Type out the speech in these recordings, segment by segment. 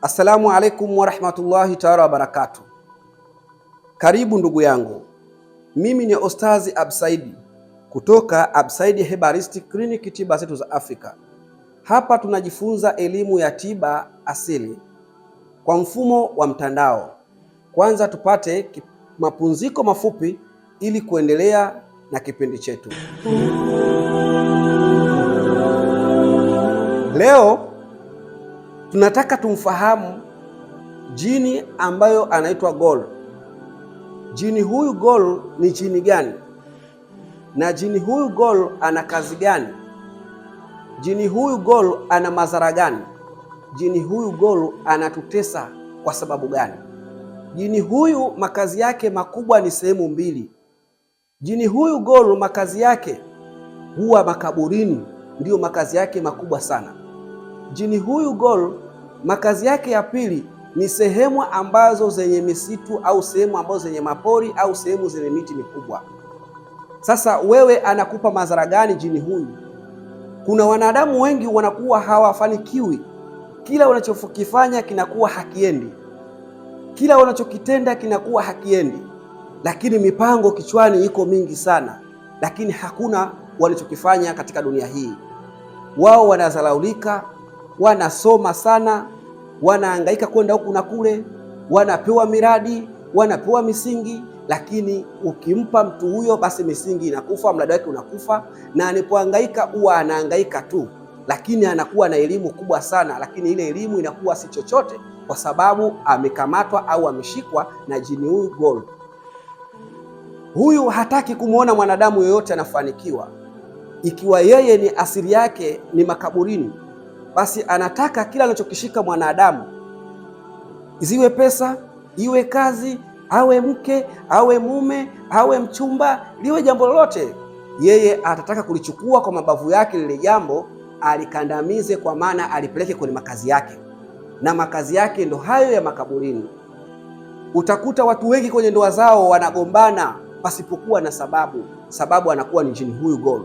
Assalamu alaikum warahmatullahi taala wabarakatuh. Karibu ndugu yangu, mimi ni Ustazi Absaidi kutoka Absaidi Herbalistic Clinic, tiba zetu za Afrika. Hapa tunajifunza elimu ya tiba asili kwa mfumo wa mtandao. Kwanza tupate mapumziko mafupi ili kuendelea na kipindi chetu. Leo tunataka tumfahamu jini ambayo anaitwa Ghol. Jini huyu Ghol ni jini gani? Na jini huyu Ghol ana kazi gani? Jini huyu Ghol ana madhara gani? Jini huyu Ghol anatutesa kwa sababu gani? Jini huyu makazi yake makubwa ni sehemu mbili. Jini huyu Ghol makazi yake huwa makaburini, ndiyo makazi yake makubwa sana. Jini huyu Ghol makazi yake ya pili ni sehemu ambazo zenye misitu au sehemu ambazo zenye mapori au sehemu zenye miti mikubwa. Sasa wewe anakupa madhara gani jini huyu? Kuna wanadamu wengi wanakuwa hawafanikiwi, kila wanachokifanya kinakuwa hakiendi, kila wanachokitenda kinakuwa hakiendi, lakini mipango kichwani iko mingi sana, lakini hakuna walichokifanya katika dunia hii. Wao wanazalaulika, wanasoma sana, wanahangaika kwenda huku na kule, wanapewa miradi, wanapewa misingi, lakini ukimpa mtu huyo basi misingi inakufa, mradi wake unakufa, na anapohangaika huwa anahangaika tu, lakini anakuwa na elimu kubwa sana, lakini ile elimu inakuwa si chochote, kwa sababu amekamatwa au ameshikwa na jini huyu Ghol. Huyu hataki kumwona mwanadamu yoyote anafanikiwa. Ikiwa yeye ni asili yake ni makaburini, basi anataka kila anachokishika mwanadamu, ziwe pesa, iwe kazi, awe mke, awe mume, awe mchumba, liwe jambo lolote, yeye atataka kulichukua kwa mabavu yake, lile jambo alikandamize, kwa maana alipeleke kwenye makazi yake, na makazi yake ndo hayo ya makaburini. Utakuta watu wengi kwenye ndoa zao wanagombana pasipokuwa na sababu anakuwa ni jini huyu Ghol.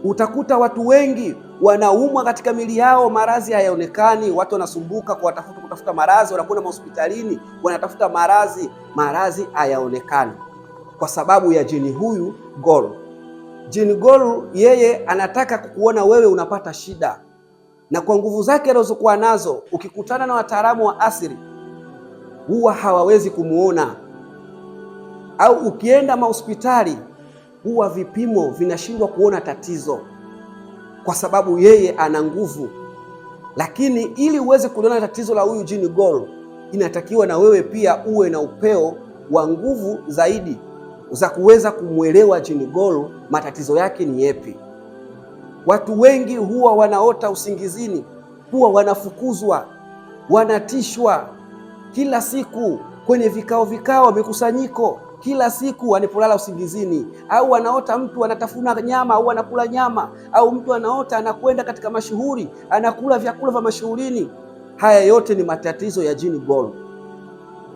Utakuta watu wengi wanaumwa katika mili yao, maradhi hayaonekani, watu wanasumbuka kutafuta maradhi, wanakwenda hospitalini wanatafuta maradhi hayaonekani, kwa sababu ya jini huyu Ghol. Jini Ghol yeye anataka kukuona wewe unapata shida, na kwa nguvu zake alizokuwa nazo, ukikutana na wataalamu wa asili huwa hawawezi kumuona, au ukienda mahospitali huwa vipimo vinashindwa kuona tatizo, kwa sababu yeye ana nguvu. Lakini ili uweze kuliona tatizo la huyu jini Ghol, inatakiwa na wewe pia uwe na upeo wa nguvu zaidi za kuweza kumwelewa jini Ghol matatizo yake ni yepi. Watu wengi huwa wanaota usingizini, huwa wanafukuzwa, wanatishwa kila siku kwenye vikao mikusanyiko, kila siku wanapolala usingizini, au wanaota mtu anatafuna nyama au anakula nyama, au mtu anaota anakwenda katika mashuhuri anakula vyakula vya mashuhurini. Haya yote ni matatizo ya jini Ghol.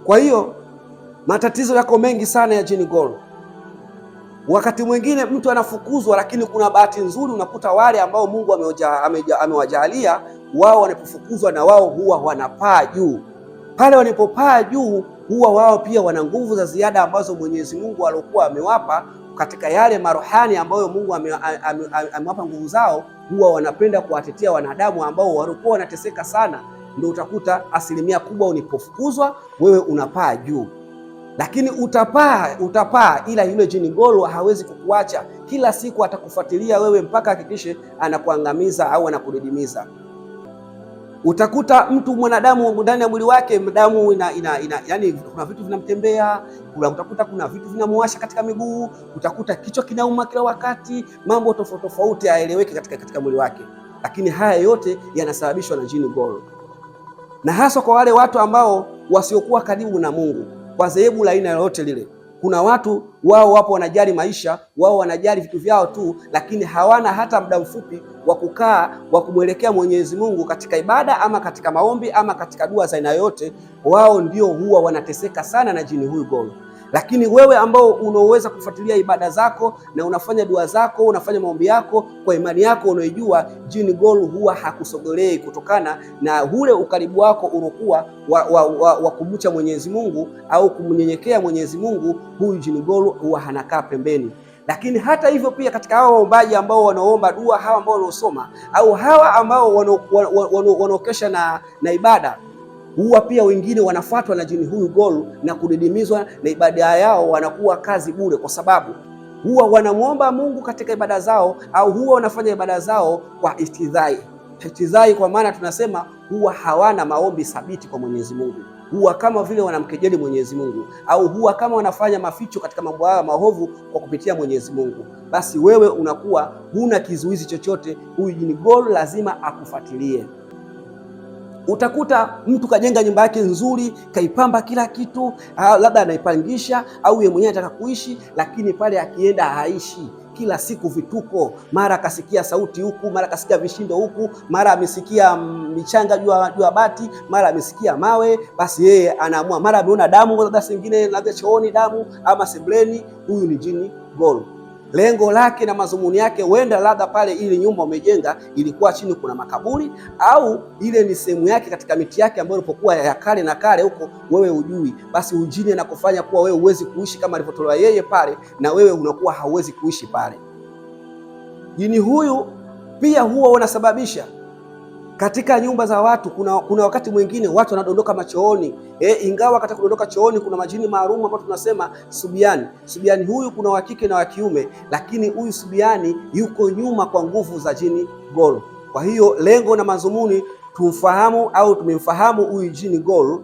Kwa hiyo matatizo yako mengi sana ya jini Ghol. Wakati mwingine mtu anafukuzwa, lakini kuna bahati nzuri, unakuta wale ambao Mungu amewajalia wao, wanapofukuzwa na wao huwa wanapaa juu. Pale wanapopaa juu huwa wao pia wana nguvu za ziada ambazo Mwenyezi Mungu alikuwa amewapa katika yale marohani ambayo Mungu amewapa nguvu zao, huwa wanapenda kuwatetea wanadamu ambao walikuwa wanateseka sana. Ndio utakuta asilimia kubwa unapofukuzwa wewe unapaa juu, lakini utapaa, ila yule jini Ghol hawezi kukuacha. Kila siku atakufuatilia wewe mpaka hakikishe anakuangamiza au anakudidimiza. Utakuta mtu mwanadamu ndani ya mwili wake damu yani kuna vitu vinamtembea, utakuta kuna vitu vinamuwasha katika miguu, utakuta kichwa kinauma kila wakati, mambo tofauti hayaeleweki katika mwili wake. Lakini haya yote yanasababishwa na jini Ghol, na hasa kwa wale watu ambao wasiokuwa karibu na Mungu, kwa dhehebu la aina yoyote lile. Kuna watu wao wapo wanajali maisha, wao wanajali vitu vyao tu, lakini hawana hata muda mfupi wa kukaa wa kumwelekea Mwenyezi Mungu katika ibada ama katika maombi ama katika dua za aina yote. Wao ndio huwa wanateseka sana na jini huyu Ghol. Lakini wewe ambao unaoweza kufuatilia ibada zako na unafanya dua zako, unafanya maombi yako kwa imani yako unaijua, Jini Gold huwa hakusogelei kutokana na ule ukaribu wako unakuwa wa kumcha Mwenyezi Mungu au kumnyenyekea Mwenyezi Mungu. Huyu Jini Gold huwa hanakaa pembeni. Lakini hata hivyo pia katika hawa waombaji ambao wanaomba dua, hawa ambao wanaosoma au hawa ambao wanaokesha na ibada, huwa pia wengine wanafuatwa na Jini huyu Gold na kudidimizwa na ibada yao, wanakuwa kazi bure, kwa sababu huwa wanamwomba Mungu katika ibada zao au huwa wanafanya ibada zao kwa istidhai. Istidhai kwa maana tunasema huwa hawana maombi thabiti kwa Mwenyezi Mungu, huwa kama vile wanamkejeli Mwenyezi Mungu au huwa kama wanafanya maficho katika mambo haya maovu kwa kupitia Mwenyezi Mungu. Basi wewe unakuwa huna kizuizi chochote, huyu Jini Gold lazima akufuatilie. Utakuta mtu kajenga nyumba yake nzuri, kaipamba kila kitu, labda anaipangisha au yeye mwenyewe anataka kuishi, lakini pale akienda haishi. Kila siku vituko, mara akasikia sauti huku, mara akasikia vishindo huku, mara amesikia michanga juu ya bati, mara amesikia mawe. Basi yeye anaamua, mara ameona damu, labda singine labda chooni damu ama sebleni. Huyu ni Jini Gold. Lengo lake na mazumuni yake huenda labda pale ile nyumba umejenga ilikuwa chini kuna makaburi, au ile ni sehemu yake katika miti yake ambayo ilipokuwa ya kale na kale huko, wewe hujui. Basi ujini anakufanya kuwa wewe huwezi kuishi kama alivyotolewa yeye pale, na wewe unakuwa hauwezi kuishi pale. Jini huyu pia huwa wanasababisha katika nyumba za watu. Kuna wakati mwingine watu wanadondoka machooni, ingawa katika kudondoka chooni kuna majini maalum ambao tunasema subiani. Subiani huyu kuna wa kike na wa kiume, lakini huyu subiani yuko nyuma kwa nguvu za Jini Gold. Kwa hiyo lengo na mazumuni tumfahamu au tumemfahamu huyu Jini Gold.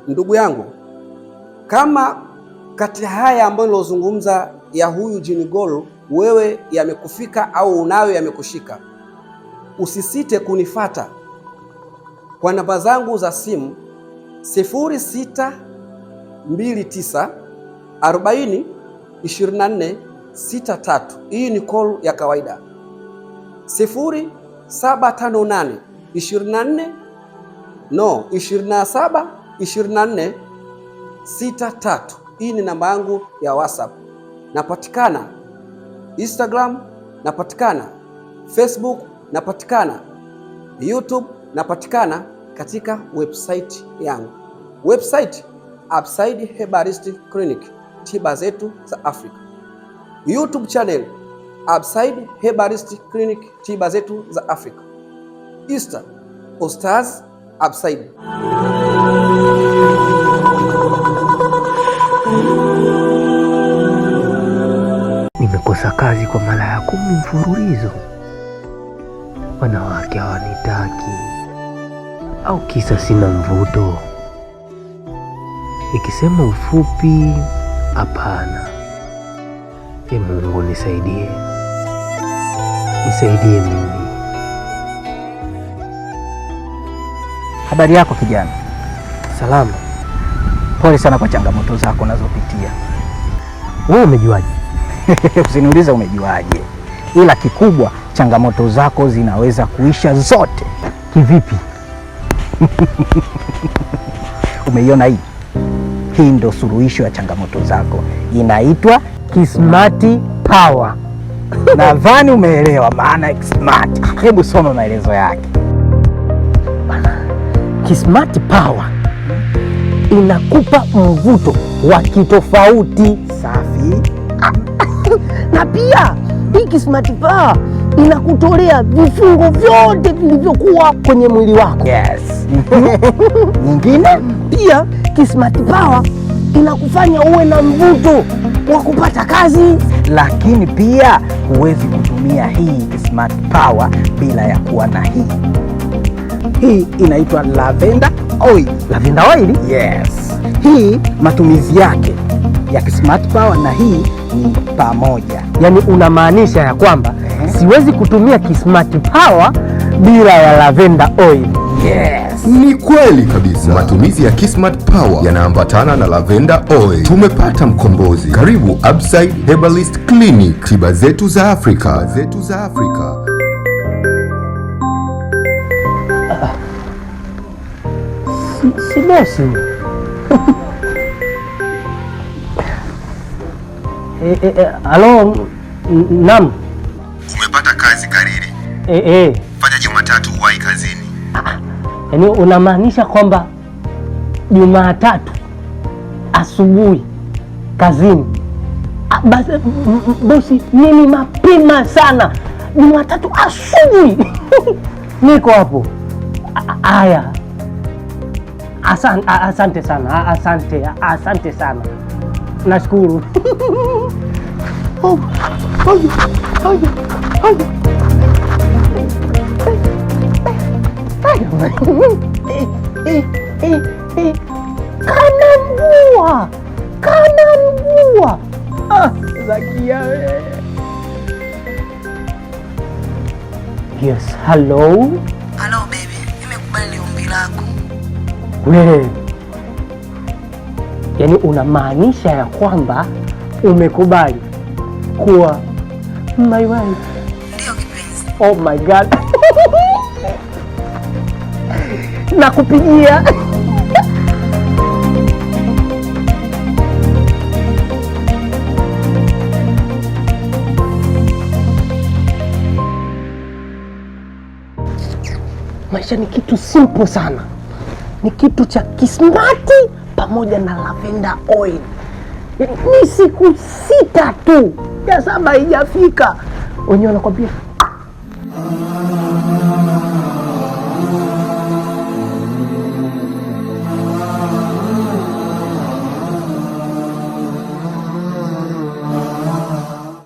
Ndugu yangu, kama kati haya ambayo nilozungumza ya huyu Jini Gold wewe yamekufika au unayo yamekushika, usisite kunifata kwa namba zangu za simu 0629402463. Hii ni call ya kawaida. 0758272463. Hii ni namba yangu ya WhatsApp. Napatikana Instagram, napatikana Facebook, napatikana YouTube, napatikana katika website yangu. Website Upside Herbalist Clinic, tiba zetu za Afrika. YouTube channel Upside Herbalist Clinic, tiba zetu za Afrika. Insta Ostaz Upside. Nimekosa kazi kwa mara ya 10 mfululizo. Wanawake hawanitaki, au kisa sina mvuto? Nikisema ufupi, hapana. Mungu nisaidie, nisaidie mimi. Habari yako kijana? Salama. Pole sana kwa changamoto zako unazopitia. Wewe umejuaje? Usiniulize umejuaje, ila kikubwa changamoto zako zinaweza kuisha zote. Kivipi? Umeiona hii? Hii ndio suluhisho ya changamoto zako, inaitwa Kismart Power. Nadhani umeelewa maana ya Kismart. Hebu soma maelezo yake. Kismart Power inakupa mvuto wa kitofauti. Safi. Na pia hii Kismart Power inakutolea vifungo vyote vilivyokuwa kwenye mwili wako. Yes. Nyingine pia Kismart Power inakufanya uwe na mvuto wa kupata kazi. Lakini pia huwezi kutumia hii Kismart Power bila ya kuwa na hii. Hii inaitwa Lavender Oil. Lavender Oil? Yes. Hii matumizi yake ya Kismart Power na hii ni pamoja. Yaani unamaanisha ya kwamba siwezi kutumia Kismart Power bila ya Lavender Oil. Yes. Ni kweli kabisa. Matumizi ya Kismart Power yanaambatana na Lavender Oil. Tumepata mkombozi. Karibu Upside Herbalist Clinic, tiba zetu za Afrika. Si bosi. Halo, naam. Umepata kazi Kariri? Fanya Jumatatu uwahi kazini. Yaani unamaanisha kwamba Jumatatu asubuhi kazini? Basi bosi, mimi mapema sana Jumatatu asubuhi niko hapo. Haya, asante sana, asante sana, nashukuru. Kanambua Zakia. Yes, hello baby, nimekubali ombi lako. Wewe yaani unamaanisha ya kwamba umekubali kuwa my wife? Ndio kipenzi. Oh my God. Nakupigia. Maisha ni kitu simple sana, ni kitu cha kismati pamoja na lavender oil. Ni siku 6 tu, ya 7 haijafika, wenyewe wanakwambia